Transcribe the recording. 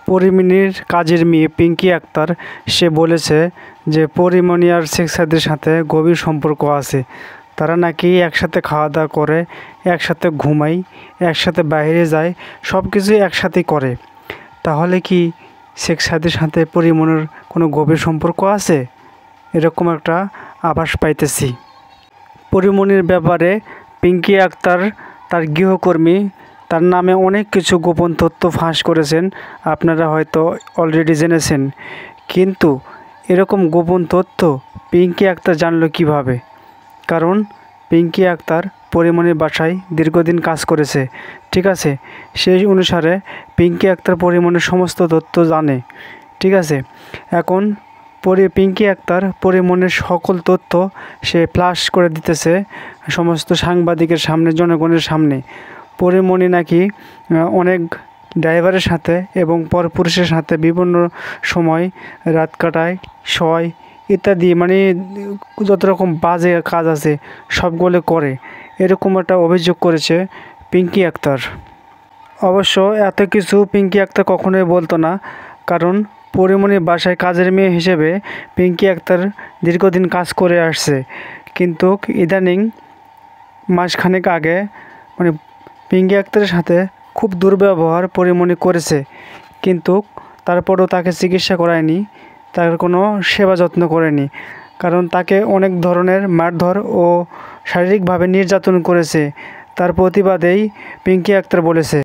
পরিমণির কাজের মেয়ে পিঙ্কি আক্তার সে বলেছে যে পরিমণি আর শেখ সাদির সাথে গভীর সম্পর্ক আছে। তারা নাকি একসাথে খাওয়া দাওয়া করে, একসাথে ঘুমায়, একসাথে বাইরে যায়, সব কিছুই একসাথেই করে। তাহলে কি শেখ সাদির সাথে পরিমণির কোনো গভীর সম্পর্ক আছে? এরকম একটা আভাস পাইতেছি। পরিমণির ব্যাপারে পিঙ্কি আক্তার তার গৃহকর্মী তার নামে অনেক কিছু গোপন তথ্য ফাঁস করেছেন, আপনারা হয়তো অলরেডি জেনেছেন। কিন্তু এরকম গোপন তথ্য পিঙ্কি আক্তার জানলো কিভাবে? কারণ পিঙ্কি আক্তার পরিমণির বাসায় দীর্ঘদিন কাজ করেছে, ঠিক আছে? সেই অনুসারে পিঙ্কি আক্তার পরিমণির সমস্ত তথ্য জানে, ঠিক আছে? এখন পিঙ্কি আক্তার পরিমণির সকল তথ্য সে ফ্লাশ করে দিতেছে সমস্ত সাংবাদিকের সামনে, জনগণের সামনে। পরিমণি নাকি অনেক ড্রাইভারের সাথে এবং পরপুরুষের সাথে বিভিন্ন সময় রাত কাটায়, শয় ইত্যাদি, মানে যত রকম বাজে কাজ আছে সবগুলো করে, এরকম একটা অভিযোগ করেছে পিঙ্কি আক্তার। অবশ্য এত কিছু পিঙ্কি আক্তার কখনোই বলতো না, কারণ পরিমণির বাসায় কাজের মেয়ে হিসেবে পিঙ্কি আক্তার দীর্ঘদিন কাজ করে আসছে। কিন্তু ইদানিং মাসখানেক আগে মানে পিঙ্কি আক্তারের সাথে খুব দুর্ব্যবহার পরিমণি করেছে, কিন্তু তারপরও তাকে চিকিৎসা করায়নি, তার কোনো সেবা যত্ন করেনি, কারণ তাকে অনেক ধরনের মারধর ও শারীরিকভাবে নির্যাতন করেছে। তার প্রতিবাদেই পিঙ্কি আক্তার বলেছে।